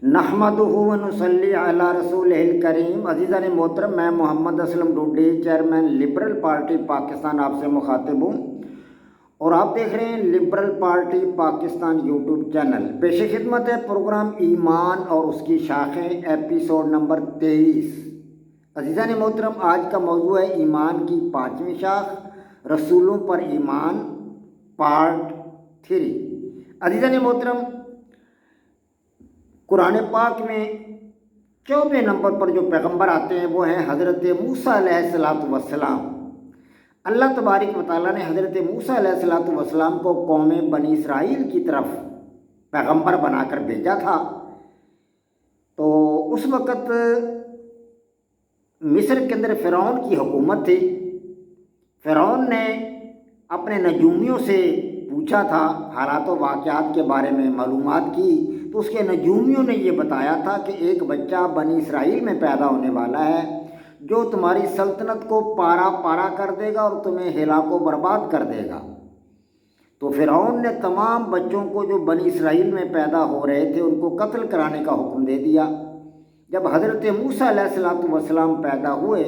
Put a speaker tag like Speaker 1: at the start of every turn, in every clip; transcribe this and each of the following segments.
Speaker 1: نحمدہ و نصلی علی رسولہ الکریم۔ عزیزان محترم، میں Muhammad Aslam Dodi, chairman liberal party Pakistan, آپ سے مخاطب ہوں اور آپ دیکھ رہے ہیں liberal party Pakistan YouTube channel. پیش خدمت ہے پروگرام ایمان اور اس کی شاخیں، ایپیسوڈ نمبر 23۔ عزیزان محترم، آج کا موضوع ہے ایمان کی 5ویں شاخ، رسولوں پر ایمان، پارٹ 3۔ عزیزان محترم، قرآن پاک میں 14 نمبر پر جو پیغمبر آتے ہیں وہ ہیں حضرت موسیٰ علیہ السلام۔ اللہ تبارک و تعالیٰ نے حضرت موسیٰ علیہ السلام کو قوم بنی اسرائیل کی طرف پیغمبر بنا کر بھیجا تھا۔ تو اس وقت مصر کے اندر فرعون کی حکومت تھی۔ فرعون نے اپنے نجومیوں سے پوچھا تھا، حالات و واقعات کے بارے میں معلومات کی، تو اس کے نجومیوں نے یہ بتایا تھا کہ ایک بچہ بنی اسرائیل میں پیدا ہونے والا ہے جو تمہاری سلطنت کو پارا پارا کر دے گا اور تمہیں ہلاک و برباد کر دے گا۔ تو فرعون نے تمام بچوں کو جو بنی اسرائیل میں پیدا ہو رہے تھے ان کو قتل کرانے کا حکم دے دیا۔ جب حضرت موسیٰ علیہ السلام پیدا ہوئے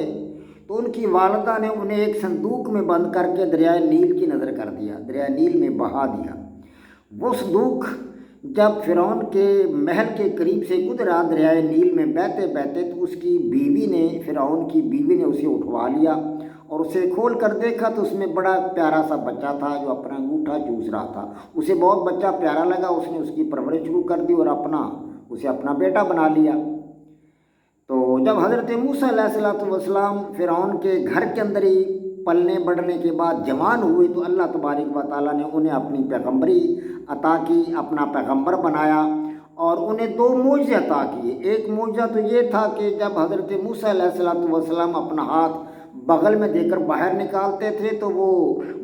Speaker 1: تو ان کی والدہ نے انہیں ایک صندوق میں بند کر کے دریائے نیل کی نظر کر دیا، دریائے نیل میں بہا دیا۔ وہ صندوق جب فرعون کے محل کے قریب سے گزرا دریائے نیل میں بہتے بہتے تو اس کی بیوی نے، فرعون کی بیوی نے اسے اٹھوا لیا اور اسے کھول کر دیکھا تو اس میں بڑا پیارا سا بچہ تھا جو اپنا انگوٹھا چوس رہا تھا۔ اسے بہت بچہ پیارا لگا، اس نے اس کی پرورش شروع کر دی اور اسے اپنا بیٹا بنا لیا۔ تو جب حضرت موسیٰ علیہ السلام فرعون کے گھر کے اندر ہی پلنے بڑھنے کے بعد جوان ہوئے تو اللہ تبارک و تعالیٰ نے انہیں اپنی پیغمبری عطا کی، اپنا پیغمبر بنایا اور انہیں 2 معجزے عطا کیے۔ ایک معجزہ تو یہ تھا کہ جب حضرت موسیٰ علیہ السلام اپنا ہاتھ بغل میں دے کر باہر نکالتے تھے تو وہ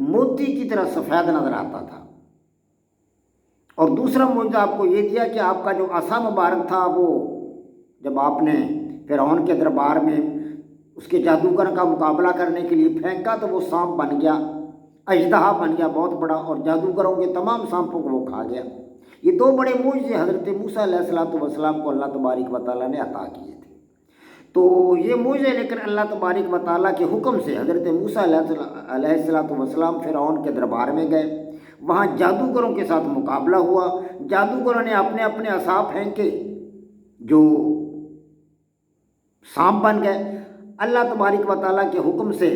Speaker 1: موتی کی طرح سفید نظر آتا تھا۔ اور دوسرا معجزہ آپ کو یہ دیا کہ آپ کا جو عصا مبارک تھا وہ جب آپ نے فرعون کے دربار میں اس کے جادوگر کا مقابلہ کرنے کے لیے پھینکا تو وہ سانپ بن گیا، اژدہا بن گیا بہت بڑا، اور جادوگروں کے تمام سانپوں کو وہ کھا گیا۔ یہ 2 بڑے معجزے حضرت موسیٰ علیہ السلام کو اللہ تبارک و تعالیٰ نے عطا کیے تھے۔ تو یہ معجزے لے کر اللہ تبارک و تعالیٰ کے حکم سے حضرت موسیٰ علیہ السلام فرعون کے دربار میں گئے۔ وہاں جادوگروں کے ساتھ مقابلہ ہوا۔ جادوگروں نے اپنے اپنے عصا پھینکے جو سانپ بن گئے۔ اللہ تبارک و تعالیٰ کے حکم سے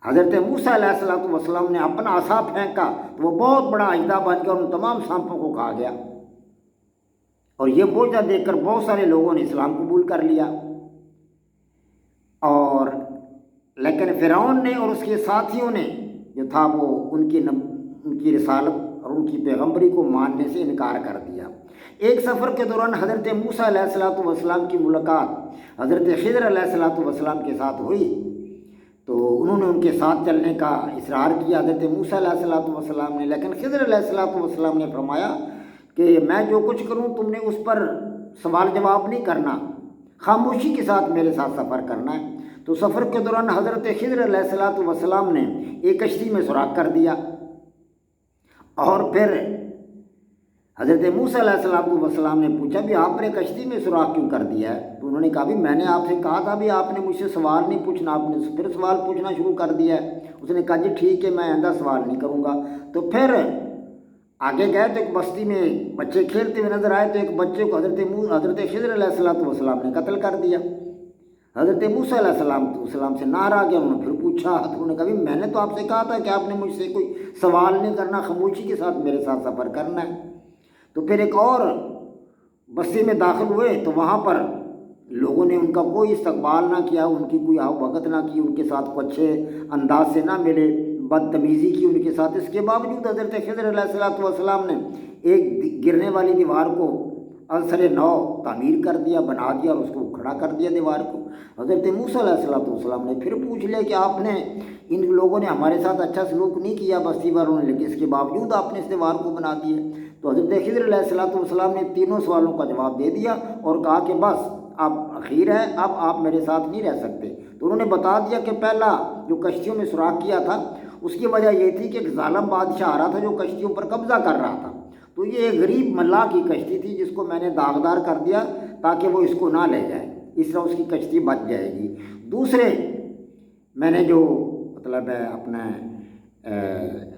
Speaker 1: حضرت موسیٰ علیہ السلام نے اپنا عصا پھینکا تو وہ بہت بڑا اژدہا بن گیا اور ان تمام سانپوں کو کھا گیا۔ اور یہ معجزہ دیکھ کر بہت سارے لوگوں نے اسلام قبول کر لیا۔ اور لیکن فرعون نے اور اس کے ساتھیوں نے جو تھا وہ ان کی رسالت اور ان کی پیغمبری کو ماننے سے انکار کر دیا۔ ایک سفر کے دوران حضرت موسیٰ علیہ السلام کی ملاقات حضرت خضر علیہ السلام کے ساتھ ہوئی تو انہوں نے ان کے ساتھ چلنے کا اصرار کیا حضرت موسیٰ علیہ السلام نے، لیکن خضر علیہ السلام نے فرمایا کہ میں جو کچھ کروں تم نے اس پر سوال جواب نہیں کرنا، خاموشی کے ساتھ میرے ساتھ سفر کرنا ہے۔ تو سفر کے دوران حضرت خضر علیہ السلام نے ایک کشتی میں سوراخ کر دیا اور پھر حضرت موسیٰ علیہ السلام نے پوچھا بھی آپ نے کشتی میں سوراخ کیوں کر دیا ہے؟ تو انہوں نے کہا بھی میں نے آپ سے کہا تھا بھی آپ نے مجھ سے سوال نہیں پوچھنا، آپ نے پھر سوال پوچھنا شروع کر دیا ہے۔ اس نے کہا جی ٹھیک ہے، میں آئندہ سوال نہیں کروں گا۔ تو پھر آگے گئے تو ایک بستی میں بچے کھیلتے ہوئے نظر آئے تو ایک بچے کو حضرت خضر علیہ السلام نے قتل کر دیا۔ حضرت موسیٰ علیہ السلام سے ناراض آ گیا، انہوں نے پھر پوچھا تو انہوں نے کہا بھی میں نے تو آپ سے کہا تھا کہ آپ نے مجھ سے کوئی سوال نہیں کرنا، خاموشی کے ساتھ میرے ساتھ سفر کرنا ہے۔ تو پھر ایک اور بستی میں داخل ہوئے تو وہاں پر لوگوں نے ان کا کوئی استقبال نہ کیا، ان کی کوئی آؤ بھگت نہ کی، ان کے ساتھ کو اچھے انداز سے نہ ملے، بدتمیزی کی ان کے ساتھ۔ اس کے باوجود حضرت خضر علیہ السلام نے ایک گرنے والی دیوار کو عنصر نو تعمیر کر دیا، بنا دیا اور اس کو کھڑا کر دیا دیوار کو۔ حضرت موسیٰ علیہ السلام نے پھر پوچھ لیا کہ آپ نے ان لوگوں نے ہمارے ساتھ اچھا سلوک نہیں کیا بستی والوں نے، لیکن اس کے باوجود آپ نے اس دیوار کو بنا دیا۔ تو حضرت خضر علیہ السلام نے تینوں سوالوں کا جواب دے دیا اور کہا کہ بس اب اخیر ہے، اب آپ میرے ساتھ نہیں رہ سکتے۔ تو انہوں نے بتا دیا کہ پہلا جو کشتیوں میں سوراخ کیا تھا اس کی وجہ یہ تھی کہ ایک ظالم بادشاہ آ رہا تھا جو کشتیوں پر قبضہ کر رہا تھا، تو یہ ایک غریب ملاح کی کشتی تھی جس کو میں نے داغدار کر دیا تاکہ وہ اس کو نہ لے جائے، اس طرح اس کی کشتی بچ جائے گی۔ دوسرے میں نے جو مطلب ہے اپنا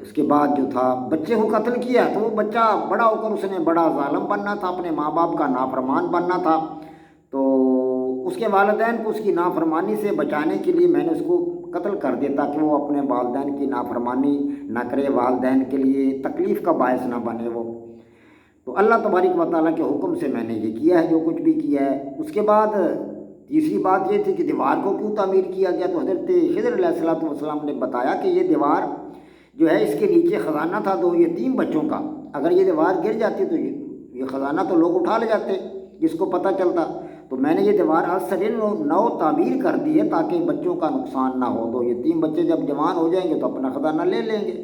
Speaker 1: اس کے بعد جو تھا بچے کو قتل کیا، تو وہ بچہ بڑا ہو کر اس نے بڑا ظالم بننا تھا، اپنے ماں باپ کا نافرمان بننا تھا، تو اس کے والدین کو اس کی نافرمانی سے بچانے کے لیے میں نے اس کو قتل کر دیا تاکہ وہ اپنے والدین کی نافرمانی نہ کرے، والدین کے لیے تکلیف کا باعث نہ بنے وہ۔ تو اللہ تبارک و تعالیٰ کے حکم سے میں نے یہ کیا ہے جو کچھ بھی کیا ہے۔ اس کے بعد تیسری بات یہ تھی کہ دیوار کو کیوں تعمیر کیا گیا، تو حضرت خضر علیہ السلام نے بتایا کہ یہ دیوار جو ہے اس کے نیچے خزانہ تھا دو یتیم بچوں کا، اگر یہ دیوار گر جاتی تو یہ خزانہ تو لوگ اٹھا لے جاتے جس کو پتہ چلتا، تو میں نے یہ دیوار آج سے نو تعمیر کر دی ہے تاکہ بچوں کا نقصان نہ ہو، تو یتیم بچے جب جوان ہو جائیں گے تو اپنا خزانہ لے لیں گے۔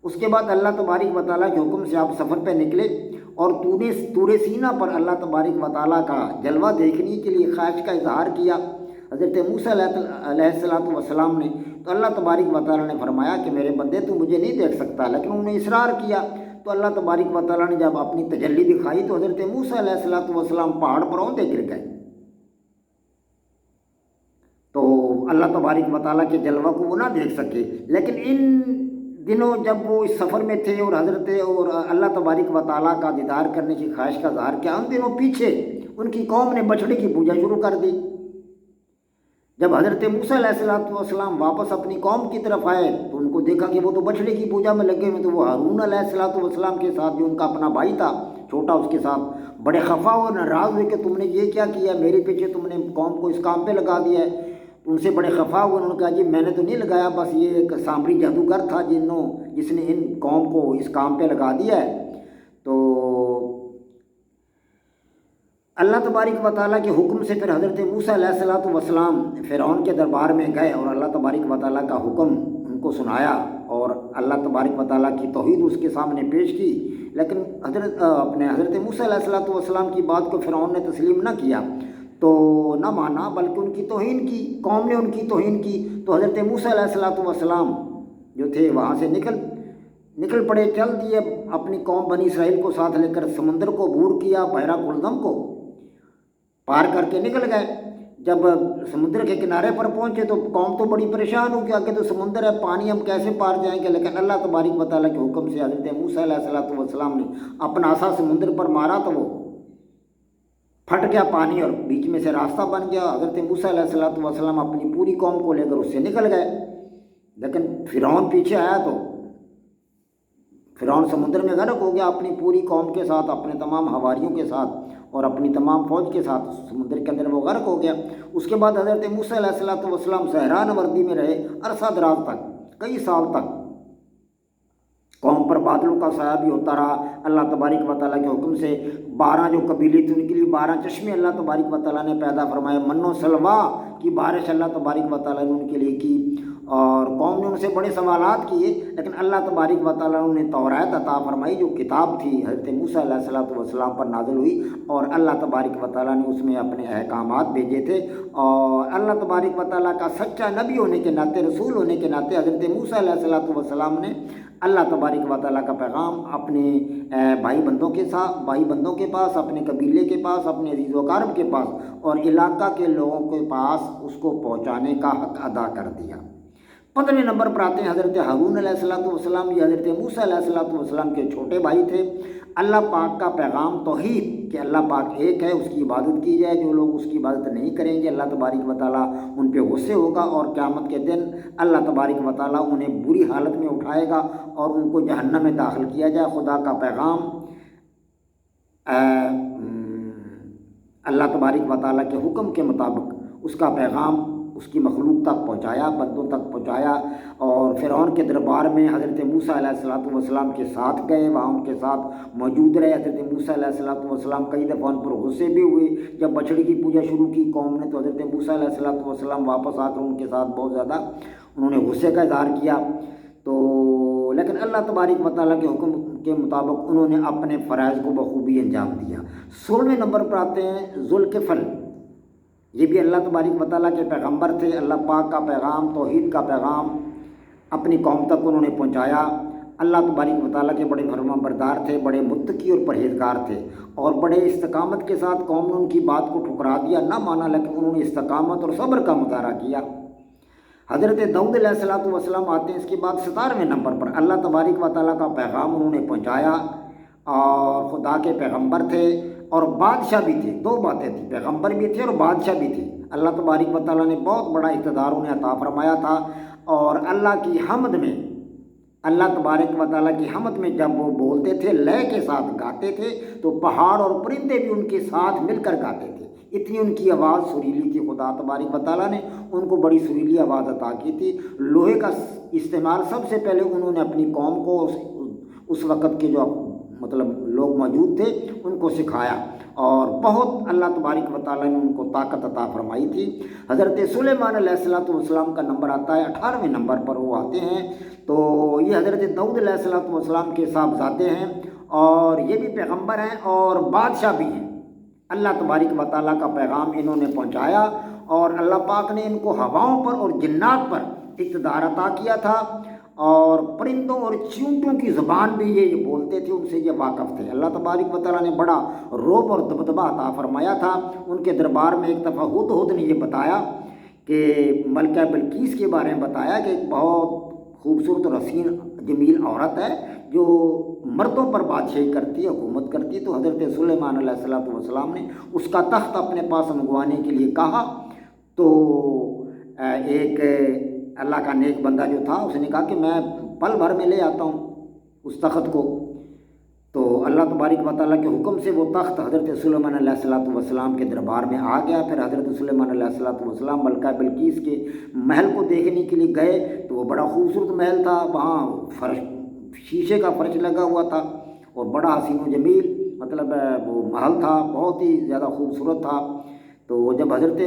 Speaker 1: اس کے بعد اللہ تبارک و تعالیٰ کے حکم سے آپ سفر پہ نکلے اور طور سینہ پر اللہ تبارک و تعالیٰ کا جلوہ دیکھنے کے لیے خواہش کا اظہار کیا حضرت موسیٰ علیہ السلام نے، تو اللہ تبارک و تعالیٰ نے فرمایا کہ میرے بندے تو مجھے نہیں دیکھ سکتا، لیکن انہوں نے اصرار کیا، تو اللہ تبارک و تعالیٰ نے جب اپنی تجلی دکھائی تو حضرت موسیٰ علیہ السلام پہاڑ پر اوندے گر گئے۔ تو اللہ تبارک و تعالیٰ کے جلوہ کو وہ نہ دیکھ سکے، لیکن ان دنوں جب وہ اس سفر میں تھے اور اللہ تبارک و تعالیٰ کا دیدار کرنے کی خواہش کا اظہار کیا، ان دنوں پیچھے ان کی قوم نے بچھڑے کی پوجا شروع کر دی۔ جب حضرت موسیٰ علیہ السلام واپس اپنی قوم کی طرف آئے تو ان کو دیکھا کہ وہ تو بچھڑے کی پوجا میں لگے ہوئے، تو وہ ہارون علیہ السلام کے ساتھ جو ان کا اپنا بھائی تھا چھوٹا، اس کے ساتھ بڑے خفا اور ناراض ہوئے کہ تم نے یہ کیا کیا، میرے پیچھے تم نے قوم کو اس کام پہ لگا دیا ہے۔ ان سے بڑے خفا ہوئے، انہوں نے کہا جی میں نے تو نہیں لگایا، بس یہ ایک سامری جادوگر تھا جس نے ان قوم کو اس کام پہ لگا دیا ہے۔ تو اللہ تبارک و تعالیٰ کے حکم سے پھر حضرت موسیٰ علیہ السلام فرعون کے دربار میں گئے اور اللہ تبارک و تعالیٰ کا حکم ان کو سنایا اور اللہ تبارک و تعالیٰ کی توحید اس کے سامنے پیش کی، لیکن حضرت موسیٰ علیہ السلام کی بات کو فرعون نے تسلیم نہ کیا، تو نہ مانا بلکہ ان کی توہین کی، قوم نے ان کی توہین کی، تو حضرت موسیٰ علیہ السلام جو تھے وہاں سے نکل پڑے، چل دیے اپنی قوم بنی اسرائیل کو ساتھ لے کر، سمندر کو عبور کیا، بحیرہ کلدم کو پار کر کے نکل گئے۔ جب سمندر کے کنارے پر پہنچے تو قوم تو بڑی پریشان ہو گیا کہ تو سمندر ہے، پانی ہم کیسے پار جائیں گے، لیکن اللہ تبارک و تعالیٰ کے حکم سے حضرت موسیٰ علیہ السلام نے اپنا عصا سمندر پر مارا تو وہ پھٹ گیا پانی اور بیچ میں سے راستہ بن گیا۔ حضرت موسیٰ علیہ السلام اپنی پوری قوم کو لے کر اس سے نکل گئے، لیکن فرعون پیچھے آیا تو فرعون سمندر میں غرق ہو گیا اپنی پوری قوم کے ساتھ، اپنے تمام حواریوں کے ساتھ اور اپنی تمام فوج کے ساتھ سمندر کے اندر وہ غرق ہو گیا۔ اس کے بعد حضرت موسیٰ علیہ السلام صحرا وردی میں رہے عرصہ دراز تک، کئی سال تک قوم پر بادلوں کا سایہ بھی ہوتا رہا۔ اللہ تبارک و تعالیٰ کے حکم سے 12 جو قبیلے تھے ان کے لیے 12 چشمے اللہ تبارک و تعالیٰ نے پیدا فرمائے، من و سلوا کی بارش اللہ تبارک و تعالیٰ نے ان کے لیے کی، اور قوم نے ان سے بڑے سوالات کیے، لیکن اللہ تبارک و تعالیٰ نے انہیں تورات عطا فرمائی جو کتاب تھی حضرت موسیٰ علیہ السلام پر نازل ہوئی، اور اللہ تبارک و تعالیٰ نے اس میں اپنے احکامات بھیجے تھے، اور اللہ تبارک و تعالیٰ کا سچا نبی ہونے کے ناطے، رسول ہونے کے ناطے حضرت موسیٰ علیہ السلام نے اللہ تبارک و تعالیٰ کا پیغام اپنے بھائی بندوں کے پاس، اپنے قبیلے کے پاس، اپنے عزیز و اقارب کے پاس اور علاقہ کے لوگوں کے پاس اس کو پہنچانے کا حق ادا کر دیا۔ 15 نمبر پر آتے ہیں حضرت ہارون علیہ السلام، یہ حضرت موسیٰ علیہ السلام کے چھوٹے بھائی تھے۔ اللہ پاک کا پیغام توحید کہ اللہ پاک ایک ہے، اس کی عبادت کی جائے، جو لوگ اس کی عبادت نہیں کریں گے اللہ تبارک و تعالیٰ ان پہ غصے ہوگا، اور قیامت کے دن اللہ تبارک و تعالیٰ انہیں بری حالت میں اٹھائے گا اور ان کو جہنم میں داخل کیا جائے۔ خدا کا پیغام اللہ تبارک و تعالیٰ کے حکم کے مطابق اس کا پیغام اس کی مخلوق تک پہنچایا، بندوں تک پہنچایا، اور فرعون کے دربار میں حضرت موسیٰ علیہ السلام کے ساتھ گئے، وہاں ان کے ساتھ موجود رہے۔ حضرت موسیٰ علیہ السلام کئی دفعہ ان پر غصے بھی ہوئے، جب بچڑی کی پوجا شروع کی قوم نے تو حضرت موسیٰ علیہ السلام واپس آ کر ان کے ساتھ بہت زیادہ انہوں نے غصے کا اظہار کیا، تو لیکن اللہ تبارک و تعالیٰ کے حکم کے مطابق انہوں نے اپنے فرائض کو بخوبی انجام دیا۔ 16ویں نمبر پر آتے ہیں ذوالکفل، یہ بھی اللہ تبارک و تعالیٰ کے پیغمبر تھے۔ اللہ پاک کا پیغام، توحید کا پیغام اپنی قوم تک انہوں نے پہنچایا۔ اللہ تبارک و تعالیٰ کے بڑے فرما بردار تھے، بڑے متقی اور پرہیزگار تھے، اور بڑے استقامت کے ساتھ قوم نے ان کی بات کو ٹھکرا دیا، نہ مانا، لیکن انہوں نے استقامت اور صبر کا مظاہرہ کیا۔ حضرت داؤد علیہ السلام آتے ہیں اس کے بعد 17ویں نمبر پر۔ اللہ تبارک و تعالیٰ کا پیغام انہوں نے پہنچایا، اور خدا کے پیغمبر تھے اور بادشاہ بھی تھے، دو باتیں تھیں، پیغمبر بھی تھے اور بادشاہ بھی تھے۔ اللہ تبارک و تعالیٰ نے بہت بڑا اقتدار انہیں عطا فرمایا تھا، اور اللہ کی حمد میں، اللہ تبارک و تعالیٰ کی حمد میں جب وہ بولتے تھے، لے کے ساتھ گاتے تھے، تو پہاڑ اور پرندے بھی ان کے ساتھ مل کر گاتے تھے، اتنی ان کی آواز سریلی تھی۔ خدا تبارک و تعالیٰ نے ان کو بڑی سریلی آواز عطا کی تھی۔ لوہے کا استعمال سب سے پہلے انہوں نے اپنی قوم کو، اس وقت کے جو مطلب لوگ موجود تھے، ان کو سکھایا، اور بہت اللہ تبارک و تعالیٰ نے ان کو طاقت عطا فرمائی تھی۔ حضرت سلیمان علیہ السلام کا نمبر آتا ہے 18ویں نمبر پر، وہ آتے ہیں، تو یہ حضرت داؤد علیہ السلام کے صاحبزادے ہیں، اور یہ بھی پیغمبر ہیں اور بادشاہ بھی ہیں۔ اللہ تبارک و تعالیٰ کا پیغام انہوں نے پہنچایا، اور اللہ پاک نے ان کو ہواؤں پر اور جنات پر اقتدار عطا کیا تھا، اور پرندوں اور چیونٹوں کی زبان بھی یہ بولتے تھے، ان سے یہ واقف تھے۔ اللہ تبارک و تعالیٰ نے بڑا رعب اور دبدبہ عطا فرمایا تھا ان کے دربار میں۔ ایک دفعہ ہدہد نے یہ بتایا کہ ملکہ بلقیس کے بارے میں بتایا کہ ایک بہت خوبصورت اور حسین جمیل عورت ہے جو مردوں پر بادشاہی کرتی ہے، حکومت کرتی ہے۔ تو حضرت سلیمان علیہ السلام نے اس کا تخت اپنے پاس منگوانے کے لیے کہا، تو ایک اللہ کا نیک بندہ جو تھا اس نے کہا کہ میں پل بھر میں لے آتا ہوں اس تخت کو۔ تو اللہ تبارک و تعالیٰ کے حکم سے وہ تخت حضرت سلیمان علیہ السلام کے دربار میں آ گیا۔ پھر حضرت سلیمان علیہ السلام ملکہ بلقیس کے محل کو دیکھنے کے لیے گئے، تو وہ بڑا خوبصورت محل تھا، وہاں فرش شیشے کا فرش لگا ہوا تھا، اور بڑا حسین و جمیل مطلب وہ محل تھا، بہت ہی زیادہ خوبصورت تھا۔ تو جب حضرت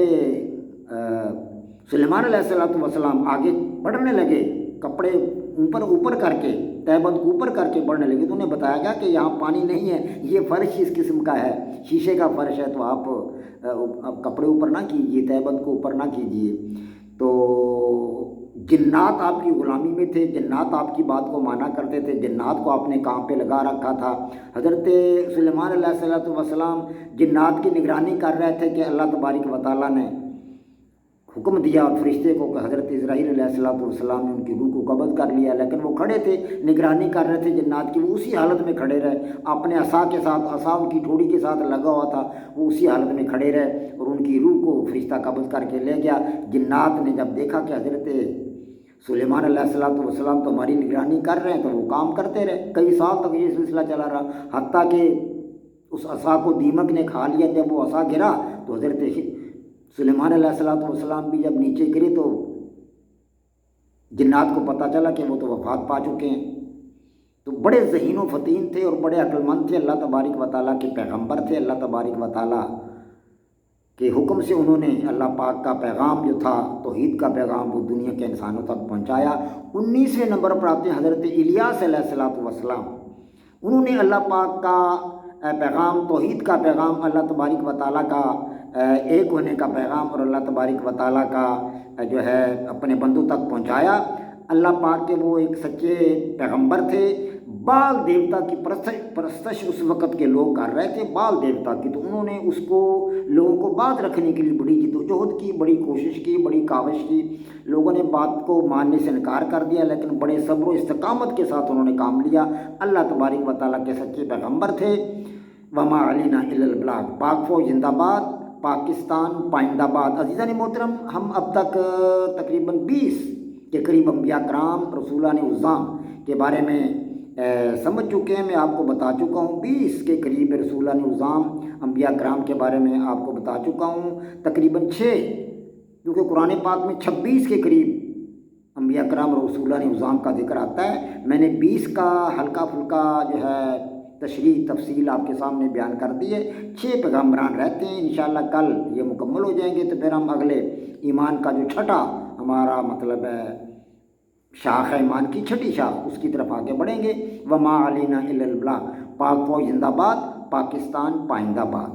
Speaker 1: سلیمان علیہ السلام آگے بڑھنے لگے، کپڑے اوپر کر کے، تہبند کو اوپر کر کے بڑھنے لگے، تو انہیں بتایا گیا کہ یہاں پانی نہیں ہے، یہ فرش اس قسم کا ہے، شیشے کا فرش ہے، تو آپ کپڑے اوپر نہ کیجیے، تہبند کو اوپر نہ کیجیے۔ تو جنات آپ کی غلامی میں تھے، جنات آپ کی بات کو مانا کرتے تھے، جنات کو آپ نے کام پہ لگا رکھا تھا۔ حضرت سلیمان علیہ السلام جنات کی نگرانی کر رہے تھے کہ اللہ تبارک و تعالیٰ نے حکم دیا اور فرشتے کو کہ حضرت اسرائیل علیہ السلام نے ان کی روح کو قبض کر لیا، لیکن وہ کھڑے تھے، نگرانی کر رہے تھے جنات کی، وہ اسی حالت میں کھڑے رہے، اپنے عصا کے ساتھ، عصا ان کی ٹھوڑی کے ساتھ لگا ہوا تھا، وہ اسی حالت میں کھڑے رہے، اور ان کی روح کو فرشتہ قبض کر کے لے گیا۔ جنات نے جب دیکھا کہ حضرت سلیمان علیہ السلام تو ہماری نگرانی کر رہے ہیں، تو وہ کام کرتے رہے، کئی سال تک یہ سلسلہ چلا رہا، حتیٰ کہ اس عصا کو دیمک نے کھا لیا۔ جب وہ عصا گرا تو حضرت سلیمان علیہ السلام بھی جب نیچے گرے تو جنات کو پتہ چلا کہ وہ تو وفات پا چکے ہیں۔ تو بڑے ذہین و فطین تھے اور بڑے عقلمند تھے، اللہ تبارک و تعالیٰ کے پیغمبر تھے۔ اللہ تبارک و تعالیٰ کے حکم سے انہوں نے اللہ پاک کا پیغام جو تھا، توحید کا پیغام، وہ دنیا کے انسانوں تک پہنچایا۔ 19ویں نمبر پر آتے ہیں حضرت الیاس علیہ السلام۔ انہوں نے اللہ پاک کا پیغام، توحید کا پیغام، اللہ تبارک و تعالیٰ کا ایک ہونے کا پیغام، اور اللہ تبارک و تعالیٰ کا جو ہے اپنے بندوں تک پہنچایا۔ اللہ پاک کے وہ ایک سچے پیغمبر تھے۔ بال دیوتا کی پرستش اس وقت کے لوگ کر رہے تھے، بال دیوتا کی، تو انہوں نے اس کو لوگوں کو بات رکھنے کے لیے بڑی جدوجہد کی، بڑی کوشش کی، بڑی کاوش کی۔ لوگوں نے بات کو ماننے سے انکار کر دیا، لیکن بڑے صبر و استقامت کے ساتھ انہوں نے کام لیا۔ اللہ تبارک و تعالیٰ کے سچے پیغمبر تھے۔ وما علینا الا البلاغ۔ پاک فوج زندہ باد، پاکستان پائندہ باد۔ عزیزان محترم، ہم اب تک تقریباً 20 کے قریب انبیاء کرام رسولان اعظام کے بارے میں سمجھ چکے ہیں۔ میں آپ کو بتا چکا ہوں 20 کے قریب رسولان اعظام انبیاء کرام کے بارے میں آپ کو بتا چکا ہوں۔ تقریباً 6، کیونکہ قرآن پاک میں 26 کے قریب انبیاء کرام اور رسولان اعظام کا ذکر آتا ہے۔ میں نے 20 کا ہلکا پھلکا جو ہے تشریح تفصیل آپ کے سامنے بیان کر دی ہے۔ 6 پیغمبران رہتے ہیں، انشاءاللہ کل یہ مکمل ہو جائیں گے، تو پھر ہم اگلے ایمان کا جو چھٹا ہمارا مطلب ہے شاخ ہے ایمان کی، چھٹی شاخ، اس کی طرف آگے بڑھیں گے۔ وما علینا الا البلاغ۔ پاک فوج زندہ باد، پاکستان پائندہ باد۔